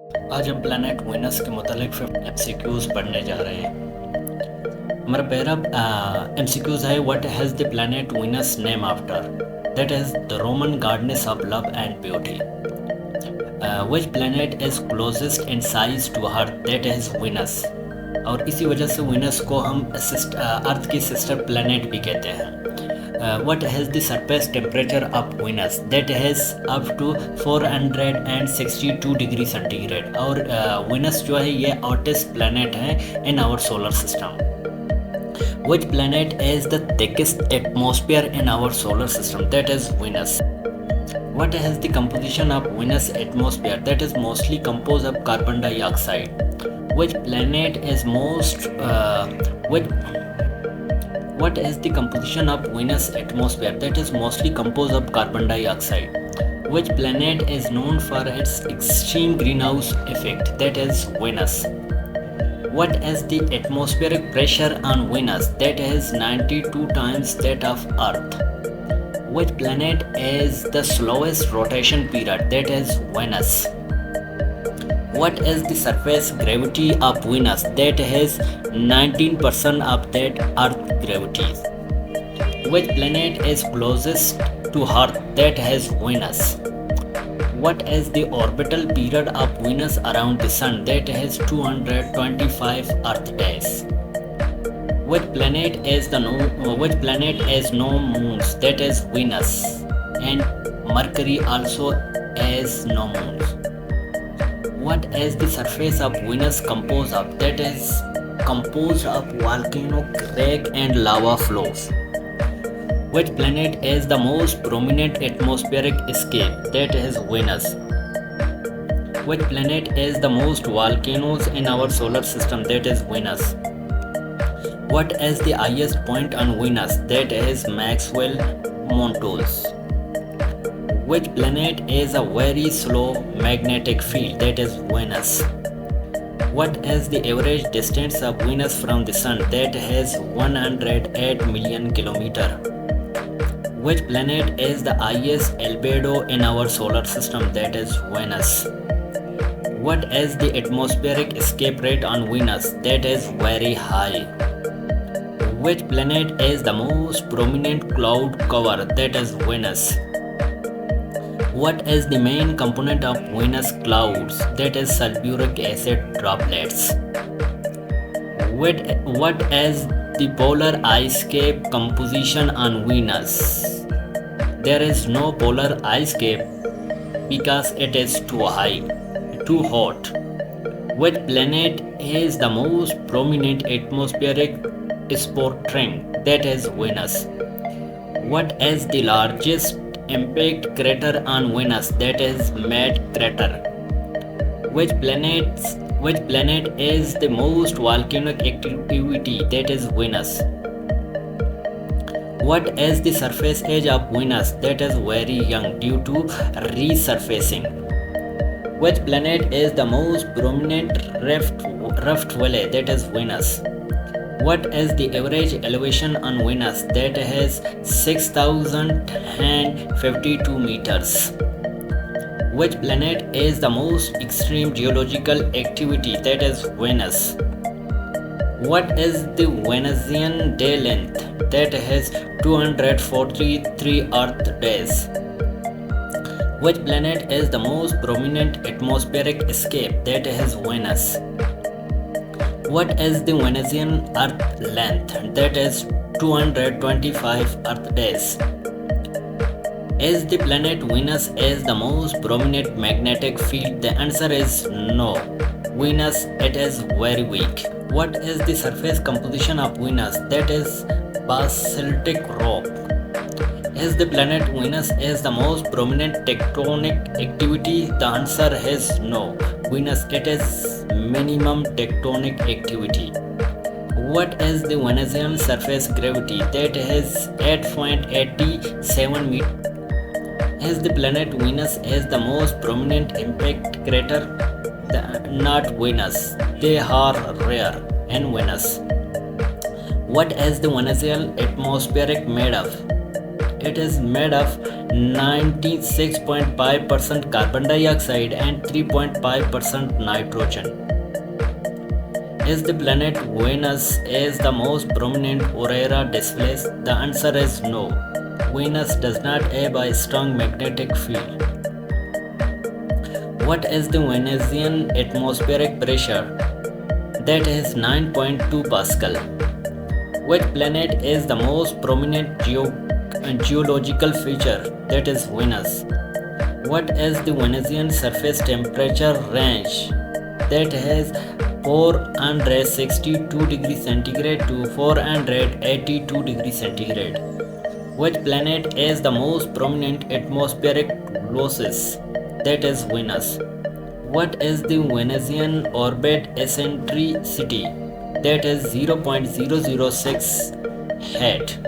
आज हम planet Venus के मुतालिक 50 MCQs पढ़ने जा रहे हैं। हमारा पहला MCQs है, what has the planet Venus name after? That is the Roman goddess of love and beauty. Which planet is closest in size to Earth? That is Venus. और इसी वजह से वीनस को हम अर्थ की सिस्टर प्लैनेट भी कहते हैं। What has the surface temperature of Venus? That is up to 462 degree centigrade. और Venus जो है ये hottest planet है in our solar system. Which planet has the thickest atmosphere in our solar system? That is Venus. What has the composition of Venus atmosphere? That is mostly composed of carbon dioxide. Which planet is What is the composition of Venus atmosphere? That is mostly composed of carbon dioxide. Which planet is known for its extreme greenhouse effect? That is Venus. What is the atmospheric pressure on Venus? That is 92 times that of Earth. Which planet is the slowest rotation period? That is Venus. What is the surface gravity of Venus? That is 19% of that Earth gravity. Which planet is closest to Earth? That is Venus. What is the orbital period of Venus around the Sun? That is 225 Earth days. Which planet has no moons? That is Venus. And Mercury also has no moons. What is the surface of Venus composed of? That is composed of volcano crack and lava flows. Which planet has the most prominent atmospheric escape? That is Venus. Which planet has the most volcanoes in our solar system? That is Venus. What is the highest point on Venus? That is Maxwell Montrose. Which planet has a very slow magnetic field? That is Venus. What is the average distance of Venus from the Sun? That is 108 million kilometers. Which planet has the highest albedo in our solar system? That is Venus. What is the atmospheric escape rate on Venus? That is very high. Which planet has the most prominent cloud cover? That is Venus. What is the main component of Venus clouds? That is sulfuric acid droplets. What is the polar ice cap composition on Venus? There is no polar ice cap because it is too hot. Which planet has the most prominent atmospheric sport ring? That is Venus. What is the largest impact crater on Venus? That is Mad crater. Which planet is the most volcanic activity? That is Venus. What is the surface age of Venus? That is very young due to resurfacing. Which planet is the most prominent rift valley? That is Venus. What is the average elevation on Venus? That is 6,052 meters. Which planet is the most extreme geological activity? That is Venus. What is the Venusian day length? That is 243 Earth days. Which planet is the most prominent atmospheric escape? That is Venus. What is the Venusian Earth length? That is 225 Earth days. Is the planet Venus has the most prominent magnetic field? The answer is no. Venus, it is very weak. What is the surface composition of Venus? That is basaltic rock. Is the planet Venus has the most prominent tectonic activity? The answer is no. Venus, it is minimum tectonic activity. What is the Venusian surface gravity? That is 8.87 meters. Is the planet Venus has the most prominent impact crater? Not Venus. They are rare in Venus. What is the Venusian atmosphere made of? It is made of 96.5% carbon dioxide and 3.5% nitrogen. Is the planet Venus is the most prominent aurora displays? The answer is no. Venus does not have a strong magnetic field. What is the Venusian atmospheric pressure? That is 9.2 Pascal. Which planet is the most prominent geological feature? That is Venus. What is the Venusian surface temperature range? That is 462 degrees centigrade to 482 degrees centigrade. Which planet is the most prominent atmospheric losses? That is Venus. What is the Venusian orbit eccentricity? That is 0.006 hat.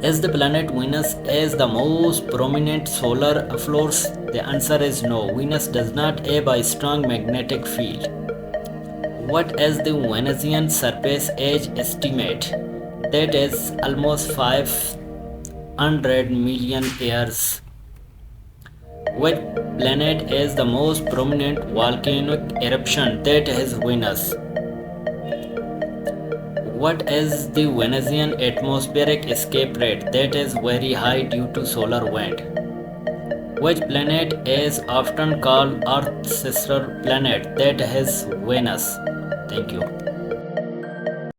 Is the planet Venus is the most prominent solar force? The answer is no. Venus does not have a strong magnetic field. What is the Venusian surface age estimate? That is almost 500 million years. Which planet is the most prominent volcanic eruption? That is Venus. What is the Venusian atmospheric escape rate? That is very high due to solar wind. Which planet is often called Earth's sister planet? That is Venus. Thank you.